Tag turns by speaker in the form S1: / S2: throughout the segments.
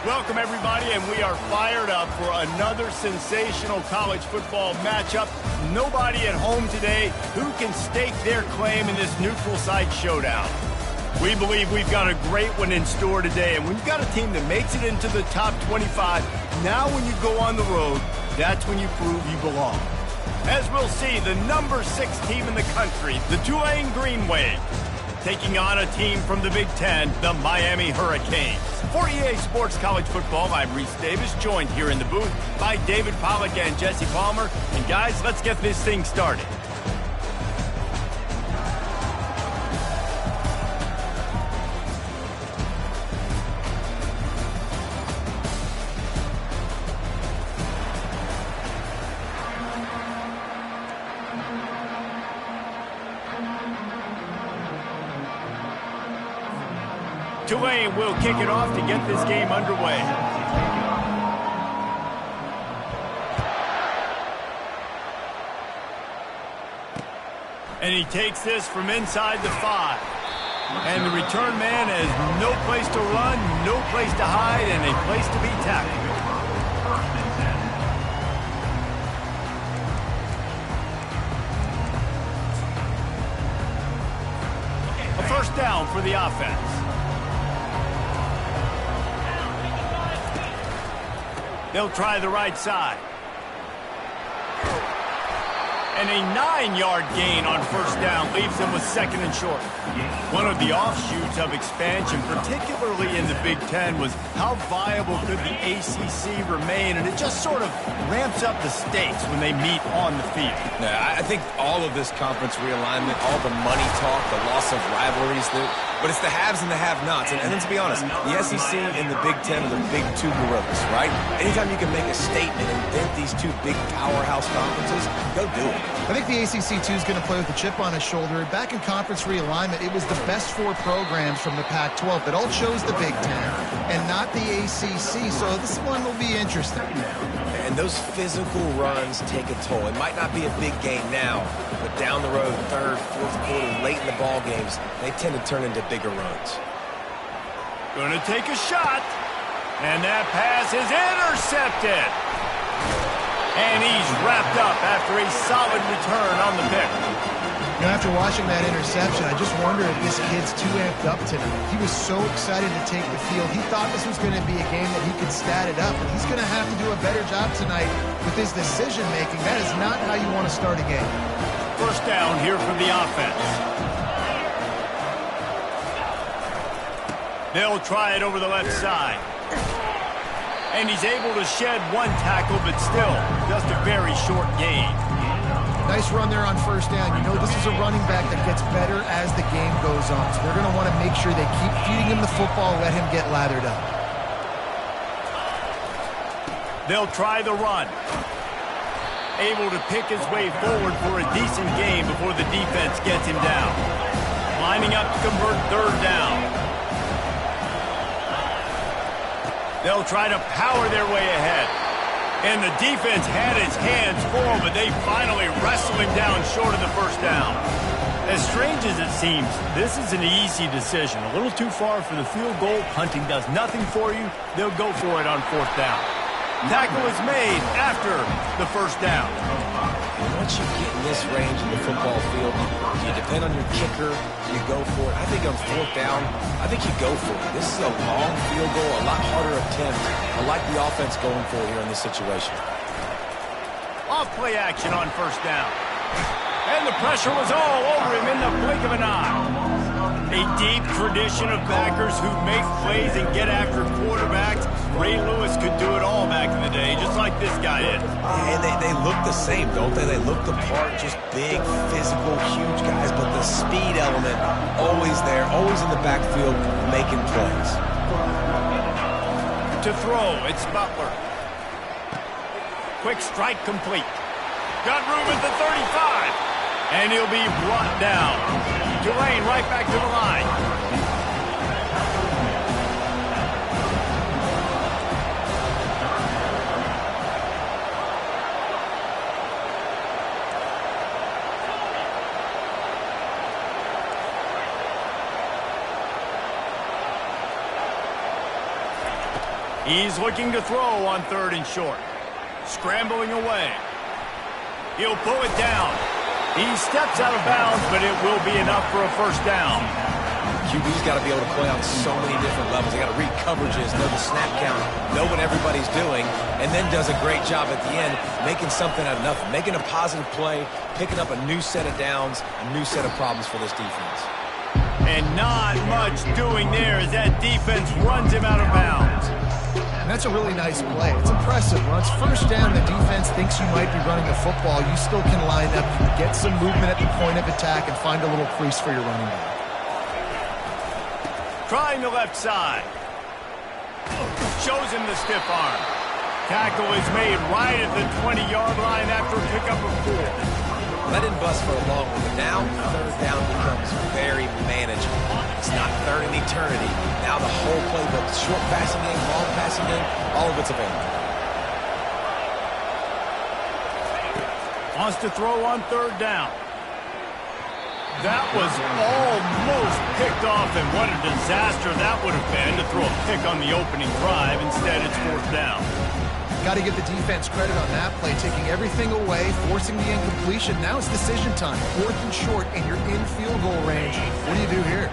S1: Welcome, everybody, and we are fired up for another sensational college football matchup. Nobody at home today who can stake their claim in this neutral site showdown. We believe we've got a great one in store today, and when you've got a team that makes it into the top 25, now when you go on the road, that's when you prove you belong. As we'll see, the number 6 team in the country, the Tulane Green Wave, taking on a team from the Big Ten, the Miami Hurricanes. For EA Sports College Football, I'm Reese Davis, joined here in the booth by David Pollack and Jesse Palmer. And guys, let's get this thing started. Tulane will kick it off to get this game underway. And he takes this from inside the 5. And the return man has no place to run, no place to hide, and a place to be tackled. A first down for the offense. They'll try the right side. And a 9-yard gain on first down leaves them with second and short. One of the offshoots of expansion, particularly in the Big Ten, was how viable could the ACC remain, and it just sort of ramps up the stakes when they meet on the field.
S2: Yeah, I think all of this conference realignment, all the money talk, the loss of rivalries, but it's the haves and the have-nots. And let's be honest, the SEC and the Big Ten are the big two gorillas, right? Anytime you can make a statement and invent these two big powerhouse conferences, go do it.
S3: I think the ACC, too, is going to play with a chip on his shoulder. Back in conference realignment, it was the best 4 programs from the Pac-12 that all chose the Big Ten and not the ACC, so this one will be interesting.
S2: And those physical runs take a toll. It might not be a big game now, but down the road, third, fourth quarter, late in the ball games, they tend to turn into bigger runs.
S1: Going to take a shot, and that pass is intercepted. And he's wrapped up after a solid return on the pick.
S3: You know, after watching that interception, I just wonder if this kid's too amped up tonight. He was so excited to take the field. He thought this was going to be a game that he could stat it up, and he's going to have to do a better job tonight with his decision-making. That is not how you want to start a game.
S1: First down here for the offense. They'll try it over the left side. And he's able to shed 1 tackle, but still just a very short gain.
S3: Nice run there on first down. You know this is a running back that gets better as the game goes on. So they're going to want to make sure they keep feeding him the football, let him get lathered up.
S1: They'll try the run. Able to pick his way forward for a decent gain before the defense gets him down. Lining up to convert third down. They'll try to power their way ahead. And the defense had its hands full, but they finally wrestle him down short of the first down. As strange as it seems, this is an easy decision. A little too far for the field goal. Punting does nothing for you. They'll go for it on fourth down. Tackle is made after the first down.
S2: Once you get in this range in the football field, you depend on your kicker, you go for it. I think on fourth down, I think you go for it. This is a long field goal, a lot harder attempt. I like the offense going for it here in this situation.
S1: Off play action on first down. And the pressure was all over him in the blink of an eye. A deep tradition of backers who make plays and get after quarterbacks. Ray Lewis could do it all back in the day, just like this guy is.
S2: And they look the same, don't they? They look the part, just big, physical, huge guys, but the speed element always there, always in the backfield making plays.
S1: To throw, it's Butler. Quick strike complete. Got room at the 35. And he'll be brought down. Tulane right back to the line. He's looking to throw on 3rd and short. Scrambling away. He'll pull it down. He steps out of bounds, but it will be enough for a first down.
S2: QB's got to be able to play on so many different levels. They got to read coverages, know the snap count, know what everybody's doing, and then does a great job at the end making something out of nothing, making a positive play, picking up a new set of downs, a new set of problems for this defense.
S1: And not much doing there as that defense runs him out of bounds.
S3: And that's a really nice play. It's impressive. When it's first down, the defense thinks you might be running the football. You still can line up, get some movement at the point of attack, and find a little crease for your running back.
S1: Trying the left side. Shows him the stiff arm. Tackle is made right at the 20-yard line after a pickup of 4.
S2: That didn't bust for a long one, but now 3rd down becomes very manageable. It's not 3rd and eternity. Now the whole playbook, short passing game, long passing game, all of it's available.
S1: Wants to throw on 3rd down. That was almost picked off, and what a disaster that would have been to throw a pick on the opening drive. Instead, it's 4th down.
S3: Got to give the defense credit on that play, taking everything away, forcing the incompletion. Now it's decision time. 4th and short, and you're in field goal range. What do you do here?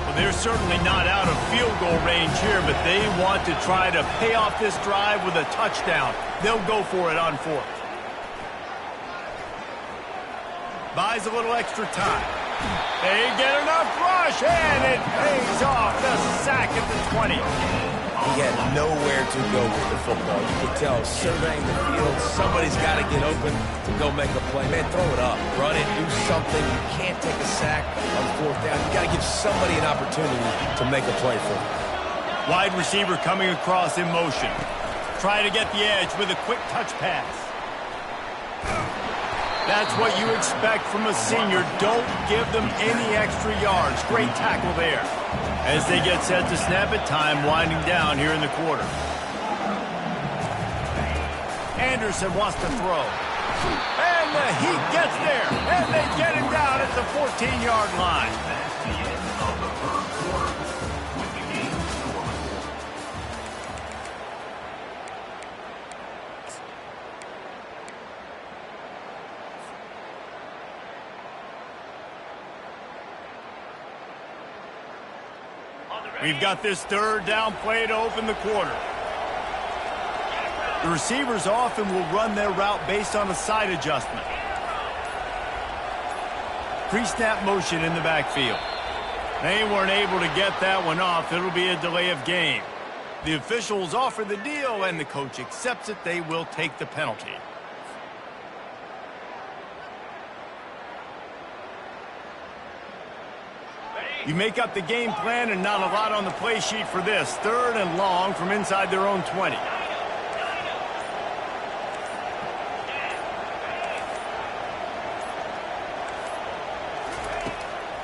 S1: Well, they're certainly not out of field goal range here, but they want to try to pay off this drive with a touchdown. They'll go for it on 4th. Buys a little extra time. They get enough rush, and it pays off. The sack at the 20.
S2: He had nowhere to go with the football. You could tell, surveying the field, somebody's got to get open to go make a play. Man, throw it up. Run it. Do something. You can't take a sack on 4th down. You got to give somebody an opportunity to make a play for him.
S1: Wide receiver coming across in motion. Try to get the edge with a quick touch pass. That's what you expect from a senior. Don't give them any extra yards. Great tackle there. As they get set to snap it, time winding down here in the quarter. Anderson wants to throw. And the heat gets there. And they get him down at the 14-yard line. We've got this 3rd down play to open the quarter. The receivers often will run their route based on a side adjustment. Pre-snap motion in the backfield. They weren't able to get that one off. It'll be a delay of game. The officials offer the deal, and the coach accepts it. They will take the penalty. You make up the game plan, and not a lot on the play sheet for this. 3rd and long from inside their own 20.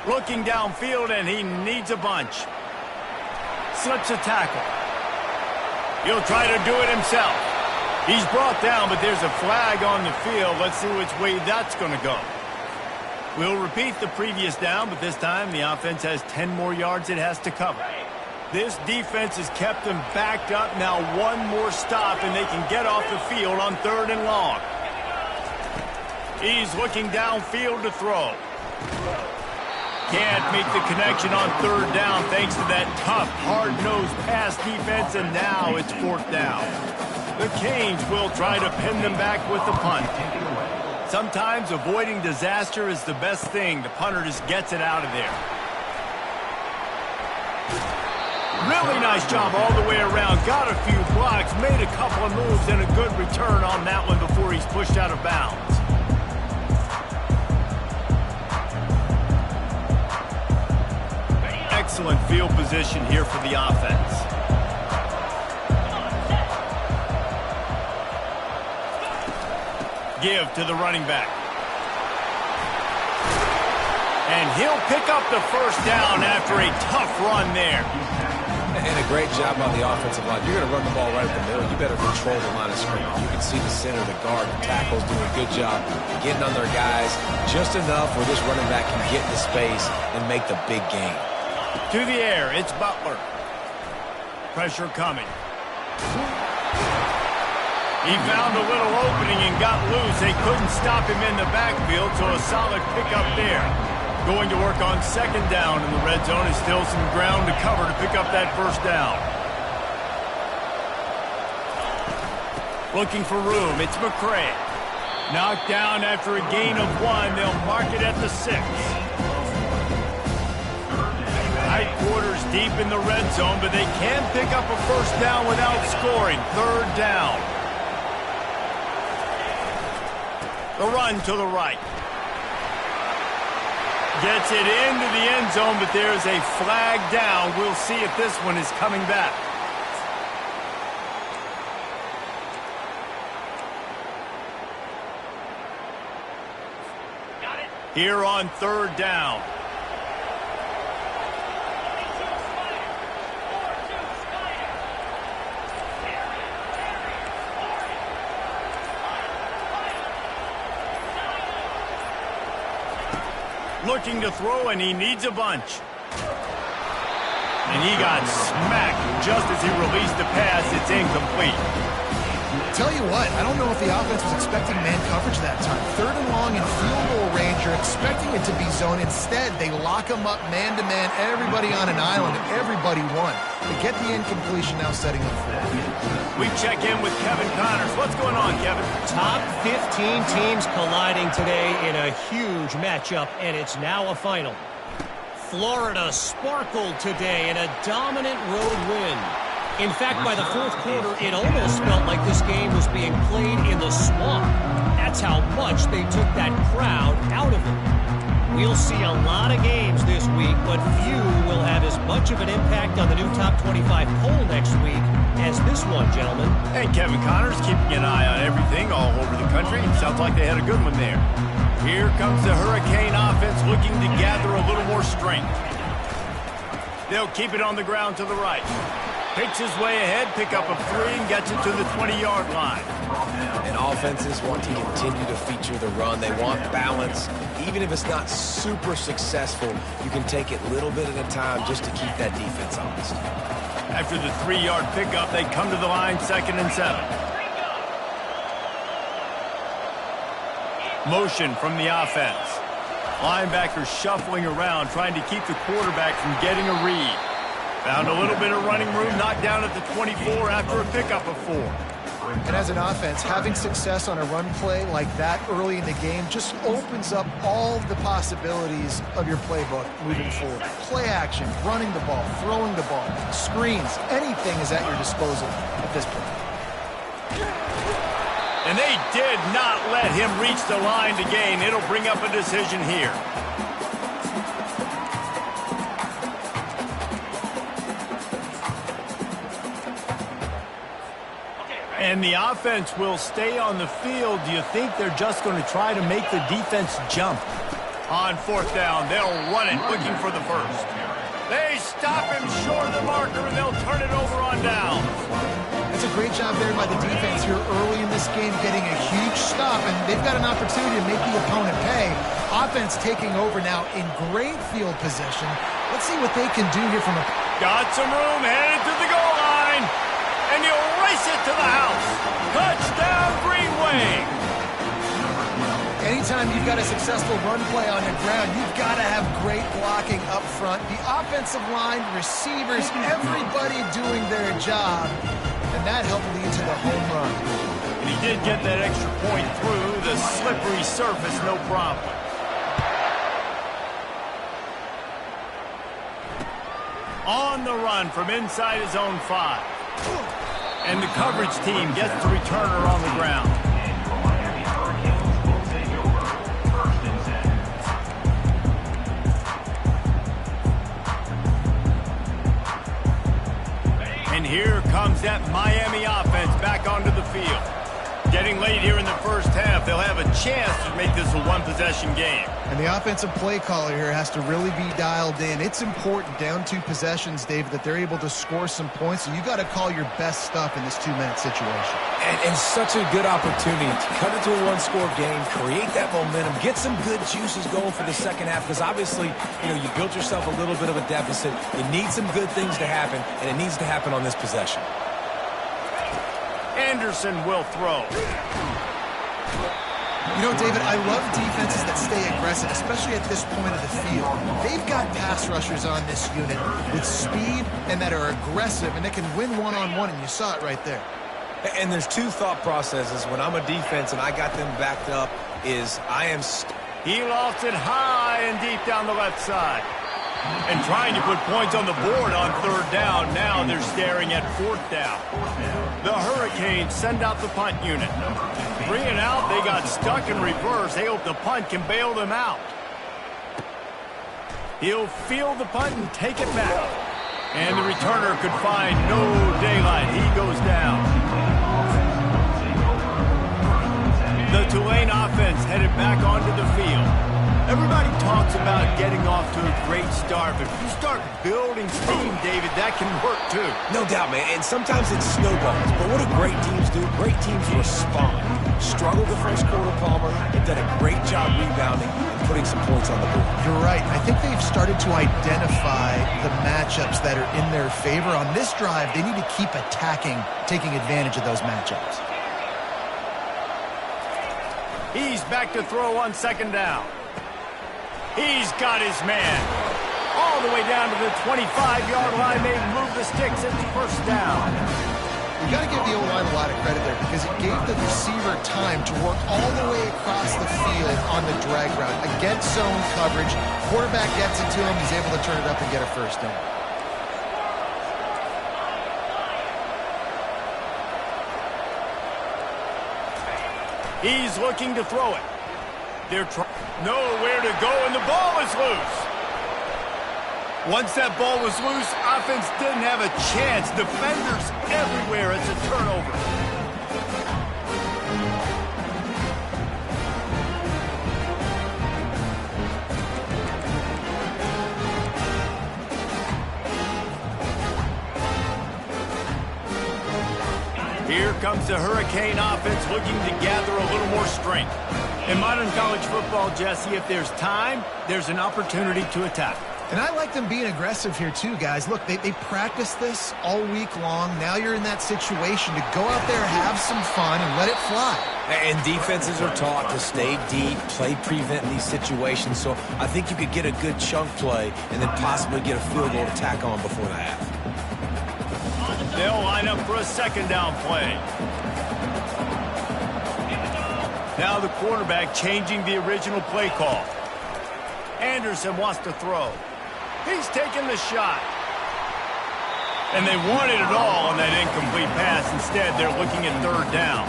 S1: Looking downfield, and he needs a bunch. Slips a tackle. He'll try to do it himself. He's brought down, but there's a flag on the field. Let's see which way that's going to go. We'll repeat the previous down, but this time the offense has 10 more yards it has to cover. This defense has kept them backed up. Now one more stop, and they can get off the field on 3rd and long. He's looking downfield to throw. Can't make the connection on 3rd down thanks to that tough, hard-nosed pass defense, and now it's 4th down. The Canes will try to pin them back with the punt. Sometimes avoiding disaster is the best thing. The punter just gets it out of there. Really nice job all the way around. Got a few blocks, made a couple of moves, and a good return on that one before he's pushed out of bounds. Excellent field position here for the offense. Give to the running back. And he'll pick up the first down after a tough run there.
S2: And a great job on the offensive line. You're going to run the ball right at the middle. You better control the line of scrimmage. You can see the center, the guard, the tackles doing a good job getting on their guys just enough where this running back can get into space and make the big game.
S1: To the air, it's Butler. Pressure coming. He found a little opening and got loose. They couldn't stop him in the backfield, so a solid pickup there. Going to work on second down in the red zone. Is still some ground to cover to pick up that first down. Looking for room. It's McCray. Knocked down after a gain of 1. They'll mark it at the 6. Tight quarters deep in the red zone, but they can pick up a first down without scoring. Third down. The run to the right. Gets it into the end zone, but there's a flag down. We'll see if this one is coming back. Got it. Here on third down. Looking to throw, and he needs a bunch. And he got smacked just as he released the pass. It's incomplete.
S3: Tell you what, I don't know if the offense was expecting man coverage that time. Third and long in field goal range, you're expecting it to be zone. Instead, they lock him up man-to-man, everybody on an island, and everybody won. They get the incompletion, now setting up for it.
S1: We check in with Kevin Connors. What's going on, Kevin?
S4: Top 15 teams colliding today in a huge matchup, and it's now a final. Florida sparkled today in a dominant road win. In fact, by the fourth quarter, it almost felt like this game was being played in the swamp. That's how much they took that crowd out of it. We'll see a lot of games this week, but few will have as much of an impact on the new top 25 poll next week as this one, gentlemen.
S1: And Kevin Connors keeping an eye on everything all over the country. Sounds like they had a good one there. Here comes the Hurricane offense looking to gather a little more strength. They'll keep it on the ground to the right. Picks his way ahead, pick up a 3, and gets it to the 20-yard line.
S2: And offenses want to continue to feature the run. They want balance. Even if it's not super successful, you can take it little bit at a time just to keep that defense honest.
S1: After the 3-yard pickup, they come to the line, 2nd and 7. Motion from the offense. Linebackers shuffling around, trying to keep the quarterback from getting a read. Found a little bit of running room, knocked down at the 24 after a pickup of 4.
S3: And as an offense, having success on a run play like that early in the game just opens up all of the possibilities of your playbook moving forward. Play action, running the ball, throwing the ball, screens, anything is at your disposal at this point.
S1: And they did not let him reach the line to gain. It'll bring up a decision here. And the offense will stay on the field. Do you think they're just going to try to make the defense jump? On 4th down, they'll run it, looking for the first. They stop him short of the marker, and they'll turn it over on down.
S3: That's a great job there by the defense here early in this game, getting a huge stop, and they've got an opportunity to make the opponent pay. Offense taking over now in great field position. Let's see what they can do here from a...
S1: Got some room, headed to the goal line. And you'll race it to the house. Touchdown, Green Wave.
S3: Anytime you've got a successful run play on the ground, you've got to have great blocking up front. The offensive line, receivers, everybody doing their job. And that helped lead to the home run.
S1: And he did get that extra point through the slippery surface, no problem. On the run from inside his own 5. And the coverage team gets the returner on the ground. And here comes that Miami offense back onto the field. Getting late here in the first half, they'll have a chance to make this a one-possession game.
S3: And the offensive play caller here has to really be dialed in. It's important down 2 possessions, David, that they're able to score some points. So you got to call your best stuff in this 2-minute situation.
S2: And such a good opportunity to cut into a one-score game, create that momentum, get some good juices going for the second half. Because obviously, you built yourself a little bit of a deficit. You need some good things to happen, and it needs to happen on this possession.
S1: Anderson will throw.
S3: You know, David, I love defenses that stay aggressive, especially at this point of the field. They've got pass rushers on this unit with speed and that are aggressive, and they can win one-on-one, and you saw it right there.
S2: And there's two thought processes when I'm a defense and I got them backed up is
S1: He lofts it high and deep down the left side. And trying to put points on the board on third down. Now they're staring at fourth down. The Hurricanes send out the punt unit. 3 and out, they got stuck in reverse. They hope the punt can bail them out. He'll field the punt and take it back. And the returner could find no daylight. He goes down. The Tulane offense headed back onto the field. Everybody talks about getting off to a great start, but if you start building steam, David, that can work too.
S2: No doubt, man, and sometimes it snowballs. But what do great teams do? Great teams respond. Struggled the first quarter, Palmer, and done a great job rebounding and putting some points on the board.
S3: You're right. I think they've started to identify the matchups that are in their favor. On this drive, they need to keep attacking, taking advantage of those matchups.
S1: He's back to throw on second down. He's got his man. All the way down to the 25-yard line. They move the sticks. It's first down.
S3: You got to give the O-line a lot of credit there because it gave the receiver time to work all the way across the field on the drag route. Against zone coverage, quarterback gets it to him. He's able to turn it up and get a first down.
S1: He's looking to throw it. They're nowhere to go, and the ball is loose. Once that ball was loose, offense didn't have a chance. Defenders everywhere. It's a turnover. Here comes the Hurricane offense looking to gather a little more strength. In modern college football, Jesse, if there's time, there's an opportunity to attack.
S3: And I like them being aggressive here too, guys. Look, they practiced this all week long. Now you're in that situation to go out there, have some fun, and let it fly.
S2: And defenses are taught to stay deep, play prevent in these situations. So I think you could get a good chunk play and then possibly get a field goal to tack on before the half.
S1: They'll line up for a second down play. Now the quarterback changing the original play call. Anderson wants to throw. He's taking the shot. And they wanted it all on that incomplete pass. Instead, they're looking at third down.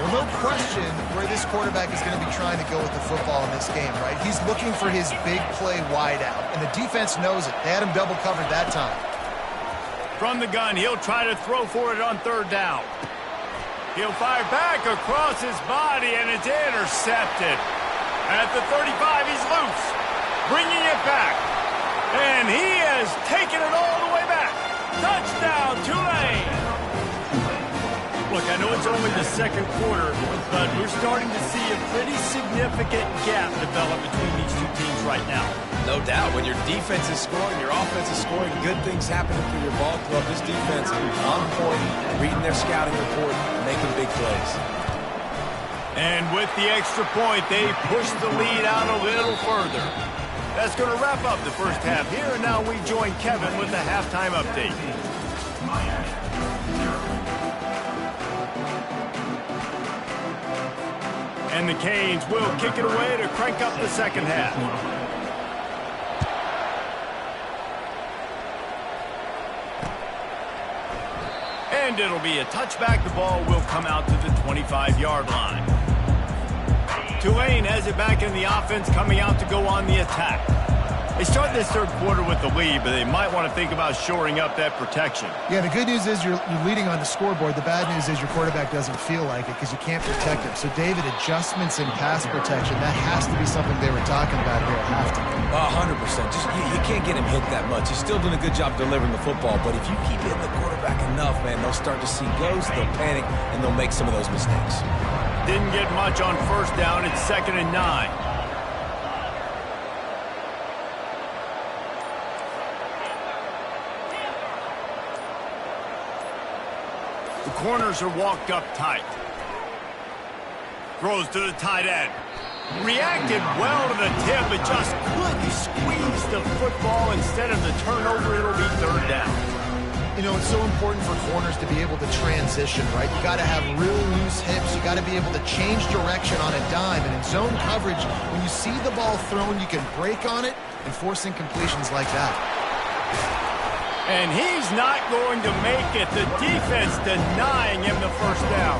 S3: Well, no question where this quarterback is going to be trying to go with the football in this game, right? He's looking for his big play wide out, and the defense knows it. They had him double covered that time.
S1: From the gun, he'll try to throw for it on third down. He'll fire back across his body, and it's intercepted. At the 35, he's loose, bringing it back. And he has taken it all the way back. Touchdown, Tulane. Look, I know it's only the second quarter, but we're starting to see a pretty significant gap develop between these two teams right now.
S2: No doubt. When your defense is scoring, your offense is scoring, good things happening for your ball club. This defense on point, reading their scouting report, making big plays.
S1: And with the extra point, they push the lead out a little further. That's going to wrap up the first half here, and now we join Kevin with the halftime update. And the Canes will kick it away to crank up the second half. And it'll be a touchback. The ball will come out to the 25-yard line. Tulane has it back in the offense, coming out to go on the attack. They start this third quarter with the lead, but they might want to think about shoring up that protection.
S3: Yeah, the good news is you're leading on the scoreboard. The bad news is your quarterback doesn't feel like it because you can't protect him. So, David, adjustments in pass protection, that has to be something they were talking about here at halftime.
S2: 100%. Just you can't get him hit that much. He's still doing a good job delivering the football, but if you keep hitting the quarterback enough, man, they'll start to see ghosts, they'll panic, and they'll make some of those mistakes.
S1: Didn't get much on first down. It's 2nd and 9. The corners are walked up tight. Throws to the tight end. Reacted well to the tip, but just couldn't squeeze the football. Instead of the turnover, it'll be third down.
S3: You know, it's so important for corners to be able to transition, right? You got to have real loose hips. You got to be able to change direction on a dime. And in zone coverage, when you see the ball thrown, you can break on it and force incompletions like that.
S1: And he's not going to make it. The defense denying him the first down.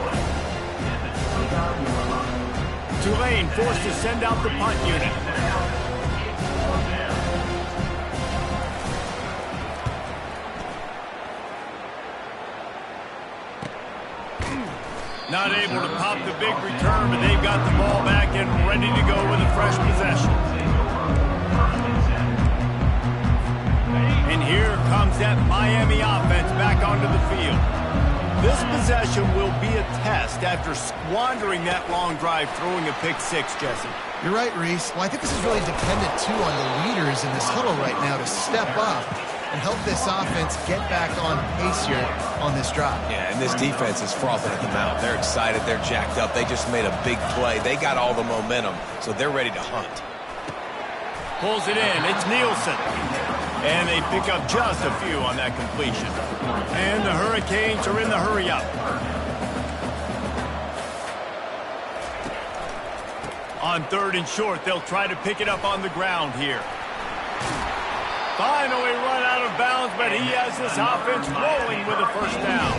S1: Tulane forced to send out the punt unit. Not able to pop the big return, but they've got the ball back and ready to go with a fresh possession. And here comes that Miami offense back onto the field. This possession will be a test after squandering that long drive, throwing a pick six, Jesse.
S3: You're right, Reese. Well, I think this is really dependent, too, on the leaders in this huddle right now to step up and help this offense get back on pace here on this drive.
S2: Yeah, and this defense is frothing at the mouth. They're excited. They're jacked up. They just made a big play. They got all the momentum, so they're ready to hunt.
S1: Pulls it in. It's Nielsen. And they pick up just a few on that completion. And the Hurricanes are in the hurry-up. On third and short, they'll try to pick it up on the ground here. Finally run out of bounds, but he has this offense rolling with a first down.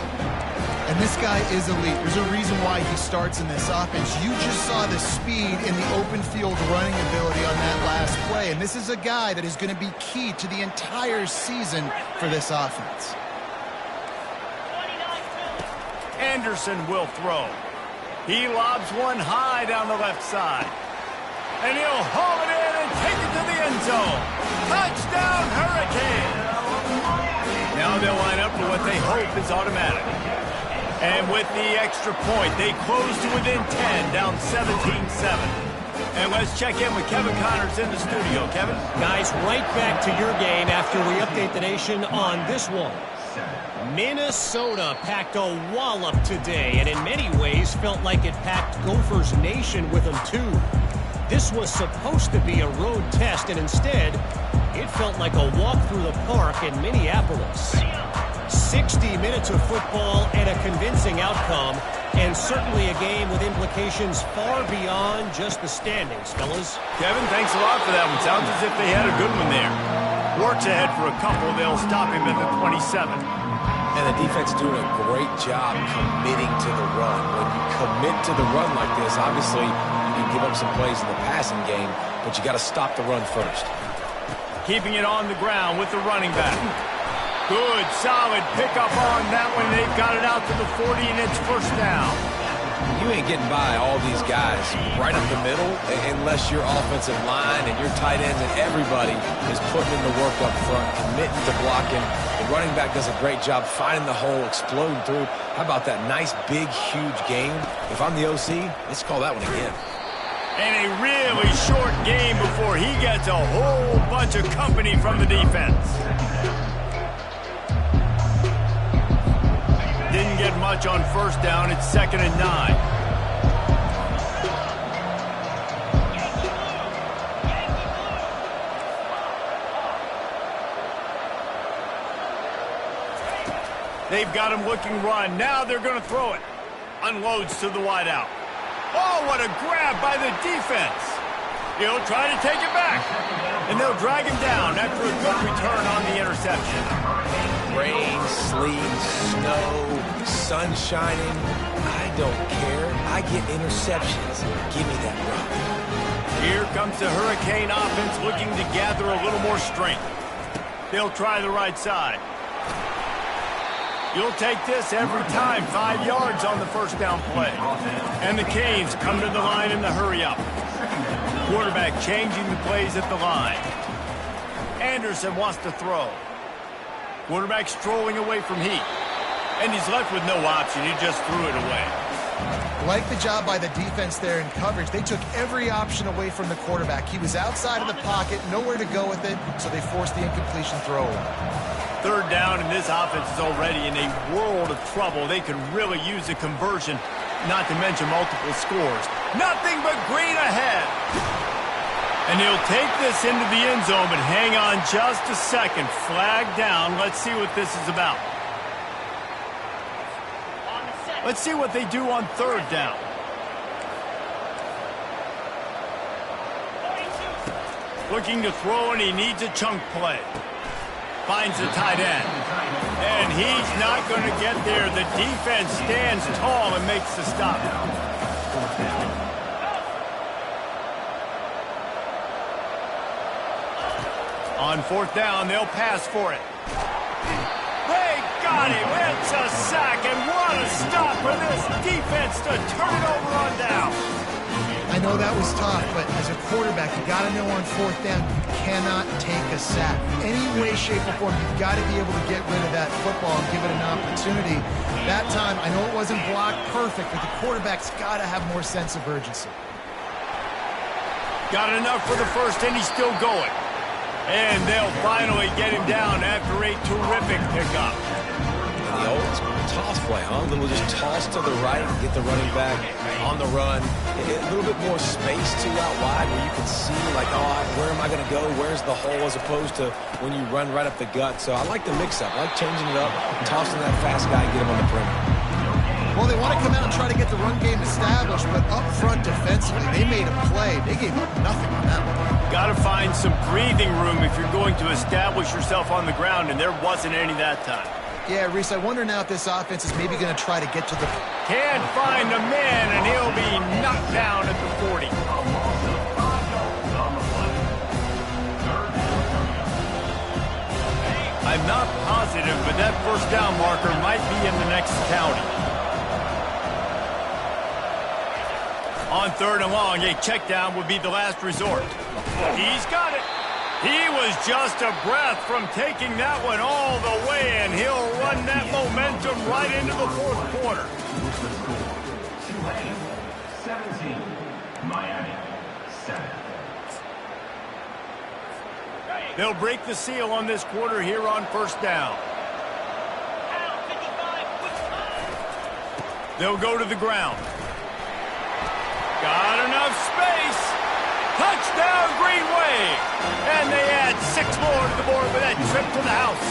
S3: And this guy is elite. There's a reason why he starts in this offense. You just saw the speed and the open field running ability on that last play. And this is a guy that is going to be key to the entire season for this offense.
S1: Anderson will throw. He lobs one high down the left side. And he'll haul it in and take it to the end zone. Touchdown, Hurricane! Now they'll line up for what they hope is automatic. And with the extra point, they close to within 10, down 17-7. And let's check in with Kevin Connors in the studio. Kevin?
S4: Guys, right back to your game after we update the nation on this one. Minnesota packed a wallop today, and in many ways felt like it packed Gophers Nation with them too. This was supposed to be a road test, and instead, it felt like a walk through the park in Minneapolis. 60 minutes of football and a convincing outcome, and certainly a game with implications far beyond just the standings, fellas.
S1: Kevin, thanks a lot for that one. Sounds as if they had a good one there. Works ahead for a couple. They'll stop him at the 27.
S2: And the defense doing a great job committing to the run. When you commit to the run like this, obviously you can give up some plays in the passing game, but you got to stop the run first.
S1: Keeping it on the ground with the running back. Good, solid pickup on that one. They've got it out to the 40, and it's first down.
S2: You ain't getting by all these guys right up the middle unless your offensive line and your tight ends and everybody is putting in the work up front, committing to blocking. The running back does a great job finding the hole, exploding through. How about that nice, big, huge game? If I'm the OC, let's call that one again.
S1: And a really short game before he gets a whole bunch of company from the defense. Didn't get much on first down. It's 2nd and 9. They've got him looking run. Now they're going to throw it. Unloads to the wideout. Oh, what a grab by the defense. He'll try to take it back. And they'll drag him down after a good return on the interception.
S2: Rain, sleet, snow, sun shining. I don't care. I get interceptions. Give me that rock.
S1: Here comes the Hurricane offense looking to gather a little more strength. They'll try the right side. You'll take this every time. 5 yards on the first down play. And the Canes come to the line in the hurry-up. Quarterback changing the plays at the line. Anderson wants to throw. Quarterback strolling away from heat. And he's left with no option. He just threw it away.
S3: Like the job by the defense there in coverage. They took every option away from the quarterback. He was outside of the pocket, nowhere to go with it, so they forced the incompletion throw away.
S1: Third down, and this offense is already in a world of trouble. They could really use a conversion, not to mention multiple scores. Nothing but green ahead. And he'll take this into the end zone, but hang on just a second. Flag down. Let's see what this is about. Let's see what they do on third down. Looking to throw, and he needs a chunk play. Finds the tight end. And he's not going to get there. The defense stands tall and makes the stop. On fourth down, they'll pass for it. They got him. It's a sack, and what a stop for this defense to turn it over on down.
S3: I know that was tough, but as a quarterback, you got to know on fourth down, you cannot take a sack. Any way, shape, or form, you've got to be able to get rid of that football and give it an opportunity. That time, I know it wasn't blocked perfect, but the quarterback's got to have more sense of urgency.
S1: Got enough for the first, and he's still going. And they'll finally get him down after a terrific pickup.
S2: The old toss play, huh? A little just toss to the right, get the running back on the run. A little bit more space too out wide where you can see, like, oh, where am I going to go? Where's the hole, as opposed to when you run right up the gut. So I like the mix-up. I like changing it up, tossing that fast guy, get him on the perimeter.
S3: Well, they want to come out and try to get the run game established, but up front defensively, they made a play. They gave up nothing on that one.
S1: Got to find some breathing room if you're going to establish yourself on the ground, and there wasn't any that time.
S3: Yeah, Reese, I wonder now if this offense is maybe going to try to get to the...
S1: Can't find a man, and he'll be knocked down at the 40. I'm not positive, but that first down marker might be in the next county. On third and long, a check down would be the last resort. He's got it. He was just a breath from taking that one all the way, and he'll run that momentum right into the fourth quarter.
S5: 17, Miami, 7.
S1: They'll break the seal on this quarter here on first down. They'll go to the ground. Got enough space. Touchdown, Green Wave. And they add 6 more to the board with that trip to the house.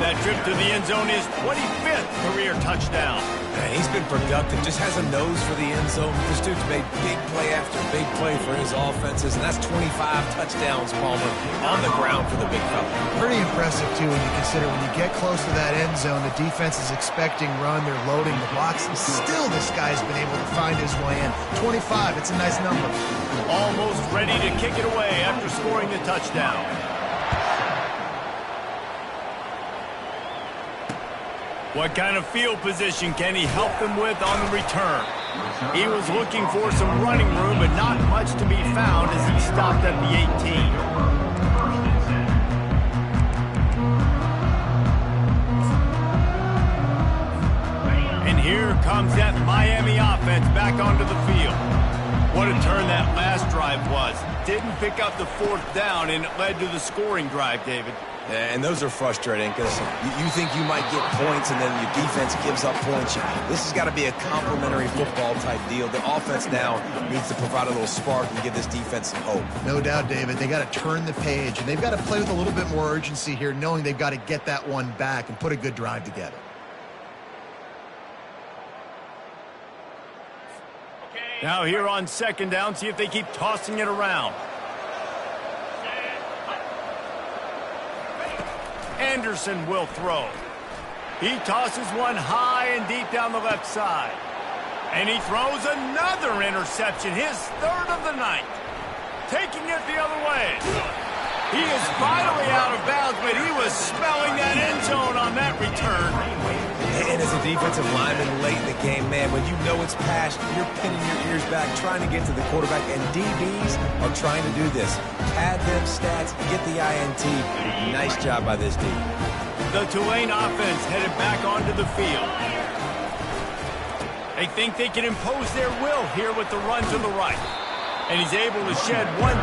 S1: That trip to the end zone is 25th career touchdown.
S2: Man, he's been productive, just has a nose for the end zone. This dude's made big play after big play for his offenses, and that's 25 touchdowns, Palmer, on the ground for the big fella. Pretty
S3: Pretty impressive, too, when you consider when you get close to that end zone, the defense is expecting run, they're loading the blocks, and still this guy's been able to find his way in. 25, it's a nice number.
S1: Almost ready to kick it away after scoring the touchdown. What kind of field position can he help them with on the return? He was looking for some running room, but not much to be found as he stopped at the 18. And here comes that Miami offense back onto the field. What a turn that last drive was. Didn't pick up the fourth down, and it led to the scoring drive, David.
S2: Yeah, and those are frustrating because you think you might get points and then your defense gives up points. This has got to be a complementary football type deal. The offense now needs to provide a little spark and give this defense some hope.
S3: No doubt, David. They got to turn the page, and they've got to play with a little bit more urgency here, knowing they've got to get that one back and put a good drive together.
S1: Now here on second down, see if they keep tossing it around. Anderson will throw. He tosses one high and deep down the left side. And he throws another interception, his third of the night. Taking it the other way. He is finally out of bounds, but he was smelling that end zone on that return.
S2: And as a defensive lineman late in the game, man, when you know it's past, you're pinning your ears back, trying to get to the quarterback, and DBs are trying to do this. Pad them stats, get the INT. Nice job by this D.
S1: The Tulane offense headed back onto the field. They think they can impose their will here with the run to the right. And he's able to shed one.